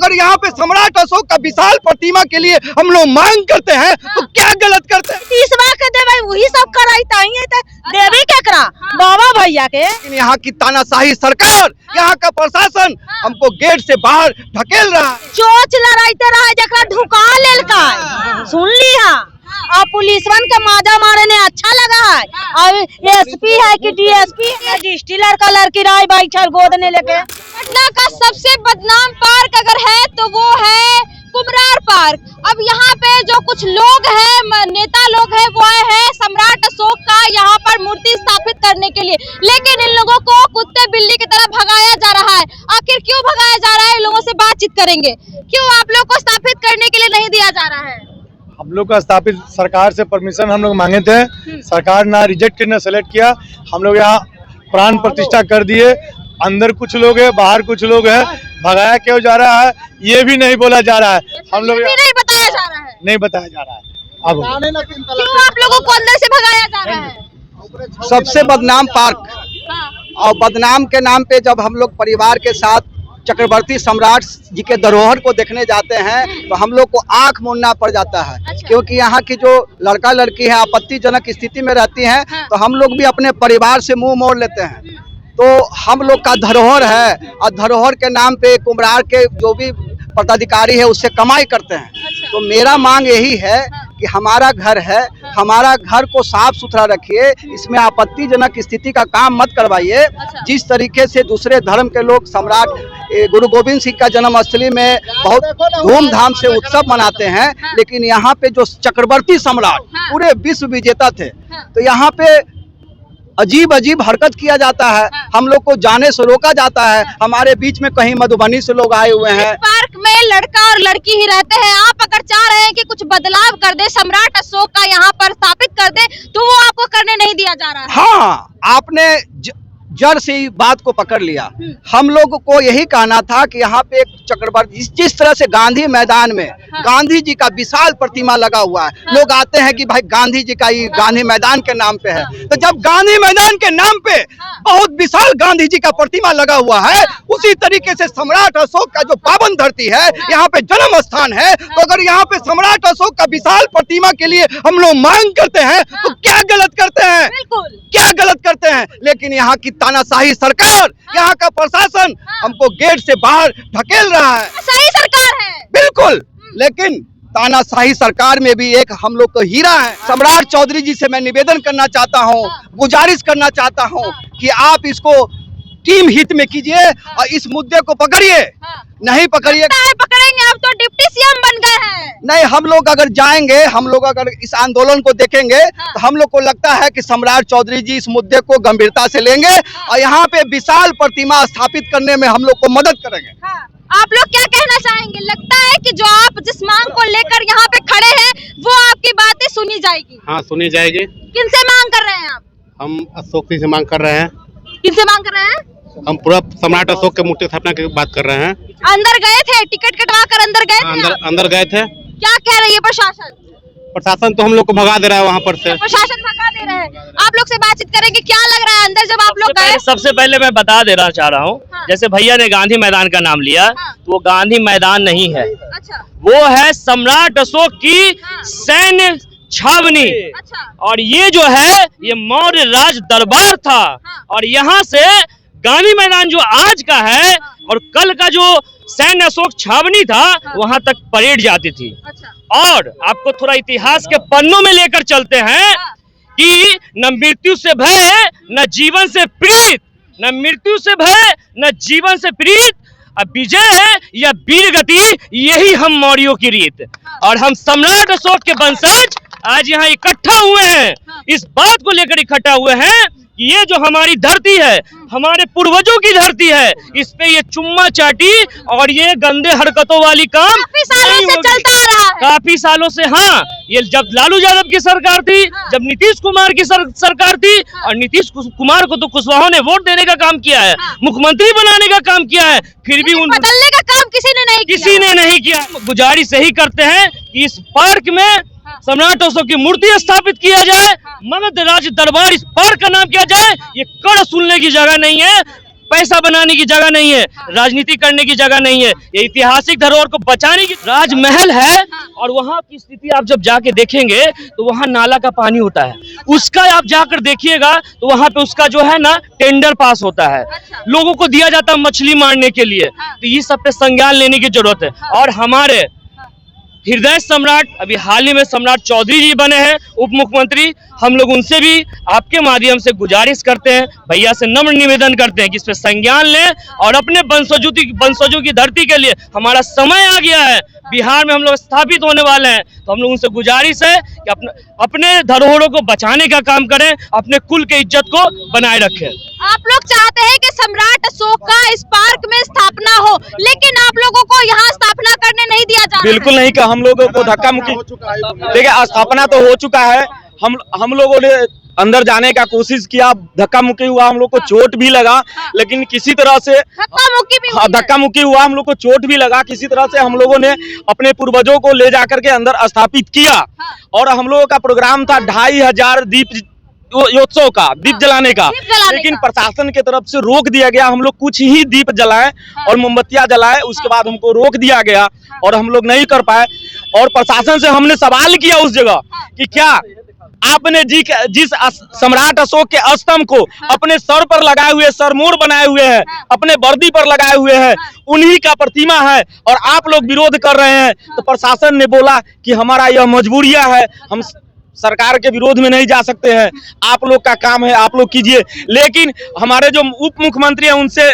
अगर यहाँ पे सम्राट अशोक का विशाल प्रतिमा के लिए हम लोग मांग करते हैं तो क्या गलत करते हैं? तीसवा के देवे वही सब कराई देवी के करा बाबा भैया के। यहाँ की तानाशाही सरकार, यहाँ का प्रशासन हमको गेट से बाहर ढकेल रहा है। चोच लड़ाईते रहा जरा ढुका लेल का सुन ली है और पुलिसवन के माजा मारे ने अच्छा लगा है। और एसपी है कि डीएसपी है, डिस्टिलर का लड़की राय बाई छल गोद ने लेके। पटना का सबसे बदनाम पार्क अगर है तो वो है कुम्हरार पार्क। अब यहाँ पे जो कुछ लोग हैं, नेता लोग हैं, वो आए हैं सम्राट अशोक का यहाँ पर मूर्ति स्थापित करने के लिए, लेकिन इन लोगों को कुत्ते बिल्ली की तरह भगाया जा रहा है। आखिर क्यों भगाया जा रहा है? इन लोगों से बातचीत करेंगे। क्यों आप लोग को स्थापित करने के लिए नहीं दिया जा रहा है? हम लोग का स्थापित सरकार से परमिशन हम लोग मांगे थे, सरकार ना रिजेक्ट ना सेलेक्ट किया। हम लोग यहाँ प्राण प्रतिष्ठा कर दिए। अंदर कुछ लोग है, बाहर कुछ लोग है, भगाया क्यों जा रहा है ये भी नहीं बोला जा रहा है। हम लोग नहीं बताया जा रहा है, नहीं बताया जा रहा है। अब क्यों आप लोगों को अंदर से भगाया जा रहा है? सबसे बदनाम पार्क और बदनाम के नाम पे जब हम लोग परिवार के साथ चक्रवर्ती सम्राट जी के धरोहर को देखने जाते हैं तो हम लोग को आंख मूंदना पड़ जाता है। अच्छा। क्योंकि यहाँ की जो लड़का लड़की है आपत्तिजनक स्थिति में रहती हैं, तो हम लोग भी अपने परिवार से मुंह मोड़ लेते हैं। तो हम लोग का धरोहर है और धरोहर के नाम पे कुम्हरार के जो भी पदाधिकारी है उससे कमाई करते हैं। तो मेरा मांग यही है कि हमारा घर है, हमारा घर को साफ सुथरा रखिए, इसमें आपत्तिजनक स्थिति का काम मत करवाइए। जिस तरीके से दूसरे धर्म के लोग सम्राट गुरु गोविंद सिंह का जन्मस्थली में बहुत धूमधाम से उत्सव मनाते हैं, लेकिन यहाँ पे जो चक्रवर्ती सम्राट पूरे विश्व विजेता थे, तो यहाँ पे अजीब अजीब हरकत किया जाता है। हम लोग को जाने से रोका जाता है। हमारे बीच में कहीं मधुबनी से लोग आए हुए हैं। पार्क में लड़का और लड़की ही रहते हैं। आप अगर चाह रहे हैं कि कुछ बदलाव कर दे, सम्राट अशोक का यहाँ पर स्थापित कर दे, तो वो आपको करने नहीं दिया जा रहा है। हाँ, आपने जड़ से ही बात को पकड़ लिया। हम लोग को यही कहना था कि यहाँ पे एक चक्रवर्ती, जिस तरह से गांधी मैदान में गांधी जी का विशाल प्रतिमा लगा हुआ है, लोग आते हैं कि भाई गांधी जी का ये गांधी मैदान के नाम पे है। तो जब गांधी मैदान के नाम पे बहुत विशाल गांधी जी का प्रतिमा लगा हुआ है, उसी तरीके से सम्राट अशोक का जो पावन धरती है, यहाँ पे जन्म स्थान है, तो अगर यहाँ पे सम्राट अशोक का विशाल प्रतिमा के लिए हम लोग मांग करते हैं तो क्या गलत करते हैं? क्या गलत करते हैं? लेकिन यहाँ की तानाशाही सरकार, यहाँ का प्रशासन हमको गेट से बाहर ढकेल रहा है। सही सरकार है बिल्कुल, लेकिन तानाशाही सरकार में भी एक हम लोग को हीरा है। सम्राट चौधरी जी से मैं निवेदन करना चाहता हूँ, गुजारिश करना चाहता हूँ कि आप इसको टीम हित में कीजिए और इस मुद्दे को पकड़िए। नहीं पकड़िए पकड़ेंगे, अब तो डिप्टी सीएम बन गए हैं। नहीं, हम लोग अगर जाएंगे, हम लोग अगर इस आंदोलन को देखेंगे तो हम लोग को लगता है कि सम्राट चौधरी जी इस मुद्दे को गंभीरता से लेंगे और यहाँ पे विशाल प्रतिमा स्थापित करने में हम लोग को मदद करेंगे। आप लोग क्या कहना चाहेंगे? लगता है कि जो आप जिस मांग को लेकर यहाँ पे खड़े हैं वो आपकी बातें सुनी जाएगी? हाँ, सुनी जाएगी। किनसे मांग कर रहे हैं आप? हम अशोक जी से मांग कर रहे हैं। किनसे मांग कर रहे हैं? हम पूरा सम्राट अशोक के मूर्ति स्थापना की बात कर रहे हैं। अंदर गए थे, टिकट कटवा कर अंदर गए थे? अंदर गए थे। क्या कह रही है प्रशासन? प्रशासन तो हम लोग को भगा दे रहा है वहाँ पर से। प्रशासन भगा दे रहा है। आप लोग से बातचीत करेंगे, क्या लग रहा है अंदर जब आप लोग गए? सबसे पहले मैं बता देना चाह रहा हूँ, जैसे भैया ने गांधी मैदान का नाम लिया, तो वो गांधी मैदान नहीं है। अच्छा। वो है सम्राट अशोक की सैन्य छावनी। अच्छा। और ये जो है ये मौर्य राज दरबार था। और यहाँ से गांधी मैदान जो आज का है और कल का जो सैन्य अशोक छावनी था, वहां तक परेड जाती थी। अच्छा। और आपको थोड़ा इतिहास के पन्नों में लेकर चलते हैं कि न मृत्यु से भय न जीवन से प्रीत, न मृत्यु से भय न जीवन से प्रीत, अब विजय या वीर गति, यही हम मौर्यों की रीत। और हम सम्राट अशोक के वंशज आज यहाँ इकट्ठा हुए हैं, इस बात को लेकर इकट्ठा हुए हैं कि ये जो हमारी धरती है, हमारे पूर्वजों की धरती है, इस पे ये चुम्मा चाटी और ये गंदे हरकतों वाली काम काफी सालों से चलता आ रहा है। काफी सालों से। हाँ, ये जब लालू यादव की सरकार थी, जब नीतीश कुमार की सरकार थी, और नीतीश कुमार को तो कुशवाहा ने वोट देने का काम किया है, मुख्यमंत्री बनाने का काम किया है, फिर भी उन बदलने का काम किसी ने नहीं किया। गुजारिश यही करते हैं कि इस पार्क में सम्राट अशोक की मूर्ति स्थापित किया जाए, मगध राज दरबार इस पार्क का नाम किया जाए। ये कड़ सुनने की जगह नहीं है। पैसा बनाने की जगह नहीं है, राजनीति करने की जगह नहीं है। ये ऐतिहासिक धरोहर को बचाने की राजमहल है। और वहाँ की स्थिति आप जब जाके देखेंगे तो वहाँ नाला का पानी होता है, उसका आप जाकर देखिएगा तो वहाँ पे उसका जो है ना टेंडर पास होता है, लोगों को दिया जाता है मछली मारने के लिए। तो ये सब पे संज्ञान लेने की जरूरत है। और हमारे हृदय सम्राट अभी हाल ही में सम्राट चौधरी जी बने हैं उप मुख्यमंत्री, हम लोग उनसे भी आपके माध्यम से गुजारिश करते हैं, भैया से नम्र निवेदन करते हैं कि इस पे संज्ञान लें और अपने वंशजों की धरती के लिए हमारा समय आ गया है, बिहार में हम लोग स्थापित होने वाले हैं। तो हम लोग उनसे गुजारिश है कि अपने धरोहरों को बचाने का काम करें, अपने कुल के इज्जत को बनाए रखें। आप लोग चाहते हैं कि सम्राट अशोक का इस पार्क में स्थापना हो, लेकिन आप लोगों को यहाँ स्थापना करने नहीं दिया जा रहा है। बिल्कुल नहीं, हम लोगों को धक्का मुक्की, देखिए स्थापना तो हो चुका है, हम लोगों ने अंदर जाने का कोशिश किया, धक्का मुक्की हुआ, हम लोग को चोट भी लगा, लेकिन किसी तरह से धक्का मुक्की हुआ, हम लोग को चोट भी लगा, किसी तरह से हम लोगों ने अपने पूर्वजों को ले जाकर के अंदर स्थापित किया। और हम लोगों का प्रोग्राम था 2500 दीपोत्सव का, दीप जलाने का, लेकिन प्रशासन की तरफ से रोक दिया गया। हम लोग कुछ ही दीप जलाए और मोमबत्तियां जलाए, उसके बाद हमको रोक दिया गया और हम लोग नहीं कर पाए। और प्रशासन से हमने सवाल किया उस जगह कि क्या आपने जिस सम्राट अशोक के स्तंभ को अपने सर पर लगाए हुए, सरमोर बनाए हुए हैं, अपने वर्दी पर लगाए हुए हैं, उन्हीं का प्रतिमा है और आप लोग विरोध कर रहे हैं। तो प्रशासन ने बोला कि हमारा यह मजबूरियां है, हम सरकार के विरोध में नहीं जा सकते हैं, आप लोग का काम है, आप लोग कीजिए। लेकिन हमारे जो उप मुख्यमंत्री हैं उनसे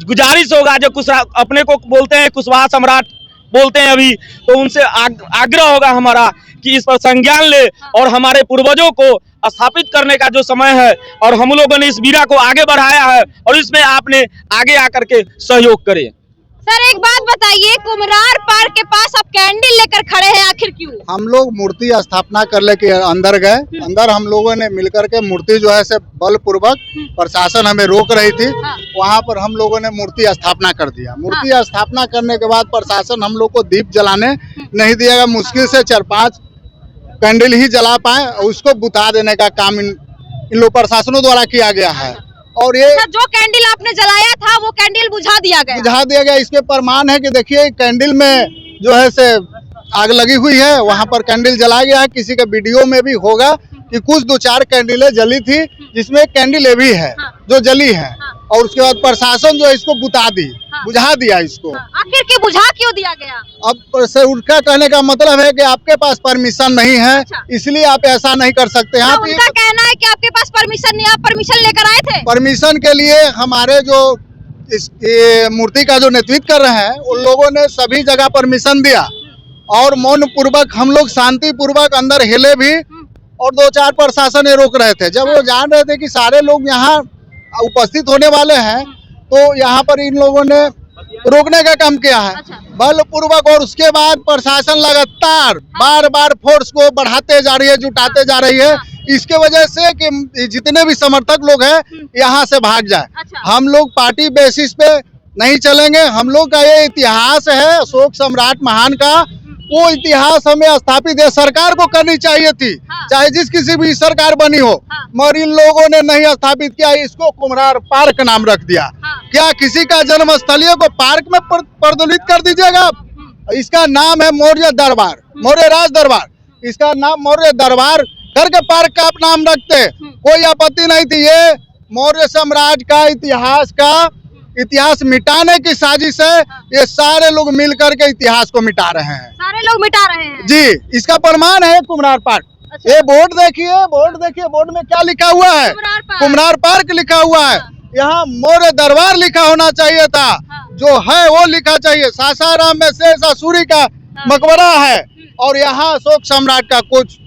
गुजारिश होगा, जो कुछ अपने को बोलते हैं कुशवाहा सम्राट बोलते हैं अभी, तो उनसे आग्रह होगा हमारा कि इस पर संज्ञान ले और हमारे पूर्वजों को स्थापित करने का जो समय है और हम लोगों ने इस वीरा को आगे बढ़ाया है और इसमें आपने आगे आकर के सहयोग करे। सर एक बात बताइए, कुम्हरार पार्क के पास आप कैंडल लेकर खड़े हैं, आखिर क्यों? हम लोग मूर्ति स्थापना करने के अंदर गए, अंदर हम लोगों ने मिलकर के मूर्ति जो है से बलपूर्वक, प्रशासन हमें रोक रही थी, वहां पर हम लोगों ने मूर्ति स्थापना कर दिया। मूर्ति स्थापना करने के बाद प्रशासन हम लोग को दीप जलाने नहीं दिया, मुश्किल से 4-5 कैंडल ही जला पाए और उसको बुता देने का काम इन लोग प्रशासनों द्वारा किया गया है। और ये जो कैंडल आपने जलाया था वो कैंडल बुझा दिया गया। इसके प्रमाण है कि देखिए कैंडल में जो है से आग लगी हुई है, वहां पर कैंडल जलाया गया है। किसी के वीडियो में भी होगा कि कुछ 2-4 कैंडलें जली थी, जिसमें कैंडल भी है जो जली है, और उसके बाद प्रशासन जो है इसको बुझा दिया इसको। आखिर के बुझा क्यों दिया गया? अब से उनका कहने का मतलब है कि आपके पास परमिशन नहीं है, इसलिए आप ऐसा नहीं कर सकते हैं। उनका कहना है कि आपके पास परमिशन नहीं, आप परमिशन लेकर आए थे? परमिशन के लिए हमारे जो इस मूर्ति का जो नेतृत्व कर रहे हैं उन लोगों ने सभी जगह परमिशन दिया और मौन पूर्वक हम लोग शांति पूर्वक अंदर हिले भी, और 2-4 प्रशासन रोक रहे थे। जब वो जान रहे थे कि सारे लोग यहाँ उपस्थित होने वाले हैं, तो यहाँ पर इन लोगों ने रोकने का काम किया है बलपूर्वक। और उसके बाद प्रशासन लगातार बार फोर्स को बढ़ाते जा रही है, जुटाते जा रही है, इसके वजह से कि जितने भी समर्थक लोग हैं यहाँ से भाग जाए। हम लोग पार्टी बेसिस पे नहीं चलेंगे, हम लोग का ये इतिहास है अशोक सम्राट महान का, वो इतिहास हमें स्थापित है, सरकार को करनी चाहिए थी, चाहे जिस किसी भी सरकार बनी हो, मगर इन लोगों ने नहीं स्थापित किया, इसको कुम्हरार पार्क नाम रख दिया। क्या किसी का जन्म स्थलीय को पार्क में प्रज्वलित कर दीजिएगा? इसका नाम है मौर्य दरबार, मौर्य राज दरबार, इसका नाम मौर्य दरबार करके पार्क का आप नाम रखते, कोई आपत्ति नहीं थी। ये मौर्य साम्राज्य का इतिहास मिटाने की साजिश है, ये सारे लोग मिलकर के इतिहास को मिटा रहे हैं, सारे लोग मिटा रहे हैं जी। इसका प्रमाण है कुम्हरार पार्क। ये बोर्ड देखिए, बोर्ड में क्या लिखा हुआ है? कुम्हरार पार्क लिखा हुआ है। यहाँ मौर्य दरबार लिखा होना चाहिए था, जो है वो लिखा चाहिए। सासाराम में शेष असूरी का मकबरा है और यहाँ अशोक सम्राट का कुछ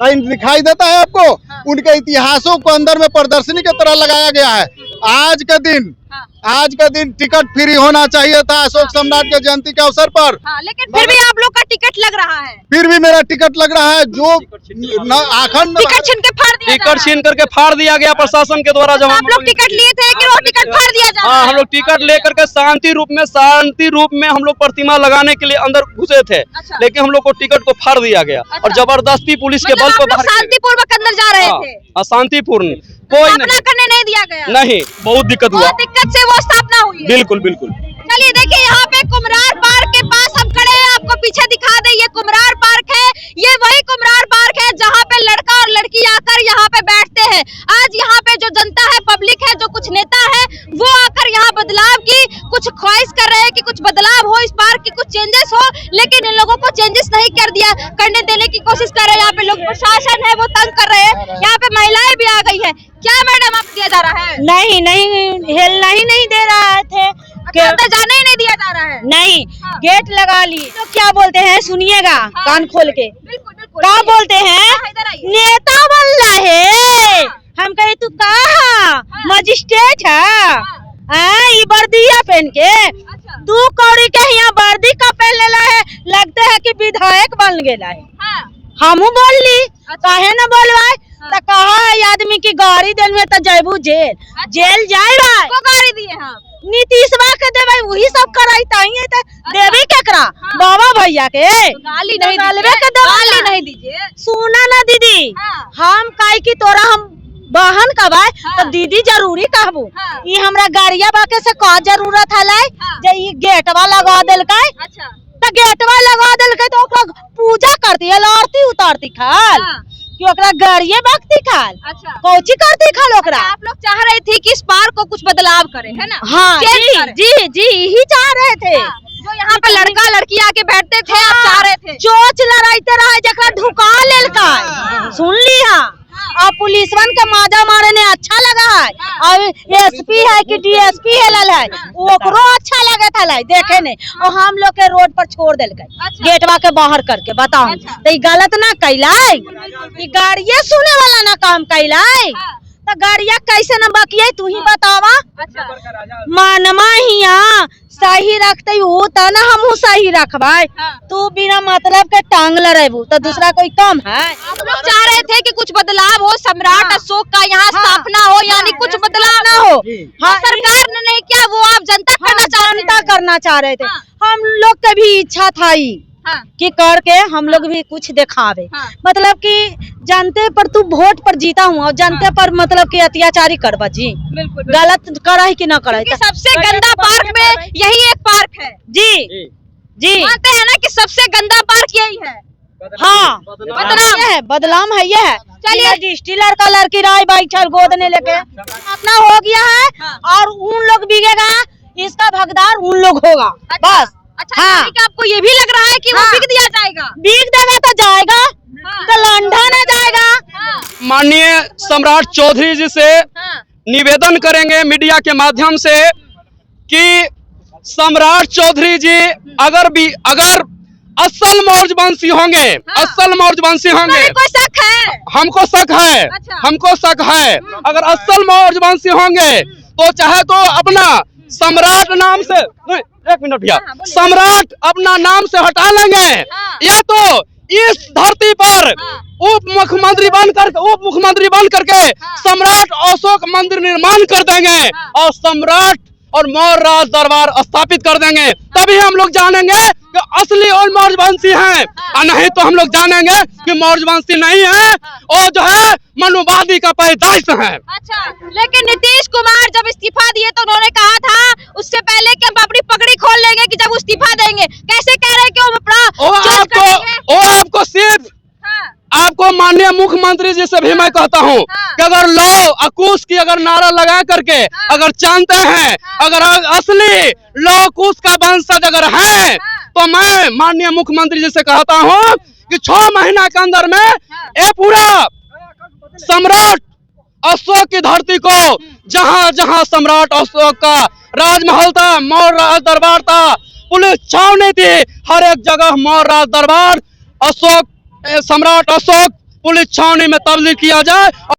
दिखाई देता है आपको। उनके इतिहासों को अंदर में प्रदर्शनी की तरह लगाया गया है। आज का दिन टिकट फ्री होना चाहिए था अशोक सम्राट के जयंती के अवसर पर, लेकिन फिर भी आप लोग का टिकट लग रहा है। फिर भी मेरा टिकट लग रहा है, जो अखंड टिकट छीन के फाड़ दिया, टिकट छीन करके फाड़ दिया गया प्रशासन के द्वारा। जब आप लोग टिकट लिए थे कि वो टिकट फाड़ दिया जा रहा है? हम लोग टिकट लेकर के शांति रूप में हम लोग प्रतिमा लगाने के लिए अंदर घुसे थे, लेकिन हम लोग को टिकट को फाड़ दिया गया और जबरदस्ती पुलिस के बल पर शांतिपूर्वक अंदर जा रहे थे। अशांतिपूर्ण, कोई करने नहीं दिया गया। नहीं, बहुत दिक्कत हुआ। मेहनत से वो स्थापना हुई है। बिल्कुल बिल्कुल। चलिए देखिए यहाँ पे कुम्हरार पार्क के पास हम खड़े हैं, आपको पीछे दिखा दे, ये कुम्हरार पार्क है। ये वही कुम्हरार पार्क है जहाँ पे लड़का और लड़की आकर यहाँ पे बैठते हैं। आज यहाँ पे जो जनता है, पब्लिक है, जो कुछ नेता है, वो आकर यहाँ बदलाव की कुछ ख्वाहिश कर रहे हैं कि कुछ बदलाव हो, इस पार्क की कुछ चेंजेस हो, लेकिन इन लोगों को चेंजेस नहीं करने देने की कोशिश कर रहे हैं। यहाँ पे लोग प्रशासन है वो तंग कर रहे हैं। यहाँ पे महिलाएं भी आ गई है। क्या मैडम आप दिया जा रहा है? नहीं हिलना ही नहीं दे रहा थे, अंदर जाने ही नहीं दिया जा रहा है। नहीं गेट लगा ली तो क्या बोलते हैं, सुनिएगा कान खोल के। बिल्कुल बिल्कुल। क्या बोलते हैं, इधर आइए। नेता बन रहे। हम कहे तू कहा मजिस्ट्रेट है, ये वर्दिया पहन के दू कौड़ी के यहाँ वर्दी का पहन लेला है, लगता है कि विधायक बन गया है। हमू बोल ली, काहे न बोलवाए, तो कहा है आदमी की गाड़ी देन में तो जैबू जेल, जेल जाए को गाड़ी दिए हम नीतीशवा के देवे, वही सब कराई ताई तो देवी केकरा, बाबा भैया के गाली नहीं गाली नहीं दीजिए। सुना ना दीदी, हम काहे की तोरा हम बहन कबाय तो दीदी जरूरी कहबू। ये हमरा गाड़िया बाके से का जरूरत है लाई, जे ये गेटवा लगा देलकै, तो गेटवा लगा देलकै तो ओकरा पूजा करती है, आरती उतारती खाल कि ओकरा गाड़िए बकती खाल, कौची करती खाल ओकरा। आप लोग चाह रहे थे कि इस पार्क को कुछ बदलाव करे, है ना? हाँ जी यही चाह रहे थे। जो यहाँ पे लड़का लड़की आके बैठते थे, आप चाह रहे थे चोच लड़ाइते रहे, जकरा ढुका लेलकै, सुन ली हाँ। और पुलिसवन के माजा मारे ने अच्छा लगा है, और एसपी है कि डीएसपी है ओकरो अच्छा लगे था देखे ने, और हम लोग के रोड पर छोड़ देलकै गेटवा के बाहर करके। बताओ तो गलत ना कैलाई, गाड़िए सुने वाला ना काम कैलाई, तो गाड़िया कैसे न बकिए तू ही बतावा। मानमा हिया सही रखते हो तो ना हमहू सही रखबाई, तू बिना मतलब के टांग लड़ेबू तो दूसरा कोई काम है। आप लोग चाह रहे थे कि कुछ बदलाव हो, सम्राट अशोक का यहाँ स्थापना हो, यानी कुछ बदलाव ना हो। हाँ, सरकार ने नहीं किया, वो आप जनता करना चाह रहे थे। हम लोग के भी इच्छा था कि करके हम लोग भी कुछ दिखावे, मतलब कि जनते पर तू वोट पर जीता हूँ और जनते पर मतलब कि अत्याचारी करवा जी, गलत करा है कि न करा है। सबसे गंदा पार्क में यही एक पार्क है जी मानते हैं ना कि सबसे गंदा पार्क यही है। हाँ बदनाम है ये है। चलिए स्टीलर का लड़की राय बैठल गोद ने लेके अपना हो गया है, और उन लोग बिगेगा, इसका भगदार उन लोग होगा बस। अच्छा, हाँ। आपको ये भी लग रहा है कि वो बिक दिया जाएगा? बिक देगा तो जाएगा, तो लंडा न जाएगा। माननीय सम्राट चौधरी जी से निवेदन करेंगे मीडिया के माध्यम से कि सम्राट चौधरी जी अगर असल मौजवंशी होंगे, असल मौजवंशी होंगे, कोई शक है? हमको शक है। अच्छा। हमको शक है, अगर असल मौजवंशी होंगे तो चाहे तो अपना सम्राट नाम से, एक मिनट भैया, सम्राट अपना नाम से हटा लेंगे, या तो इस धरती पर उप मुख्यमंत्री बन करके सम्राट अशोक मंदिर निर्माण कर देंगे और सम्राट और मौर्य राज दरबार स्थापित कर देंगे, तभी हम लोग जानेंगे कि असली और मौर्यवंशी हैं, और नहीं तो हम लोग जानेंगे कि मौर्यवंशी नहीं है और जो है मनुवादी का पैदाइश है। अच्छा, लेकिन नीतीश कुमार जब इस्तीफा दिए तो उन्होंने कहा था उससे पहले कि हम अपनी पगड़ी खोल लेंगे कि जब इस्तीफा देंगे, कैसे कह रहे हैं कि वो आपको सिर्फ आपको माननीय मुख्यमंत्री जी से भी मैं कहता हूँ कि अगर लौ अकुश की अगर नारा लगा करके अगर जानते हैं, अगर असली लौ कुश का वंशज अगर है, तो मैं माननीय मुख्यमंत्री जी से कहता हूँ कि 6 महीना के अंदर में ये पूरा सम्राट अशोक की धरती को, जहाँ जहाँ सम्राट अशोक का राजमहल था, मौर्य राज दरबार था, पुलिस छावनी थी, हर एक जगह मौर्य राज दरबार सम्राट अशोक पुलिस छावनी में तब्दील किया जाए।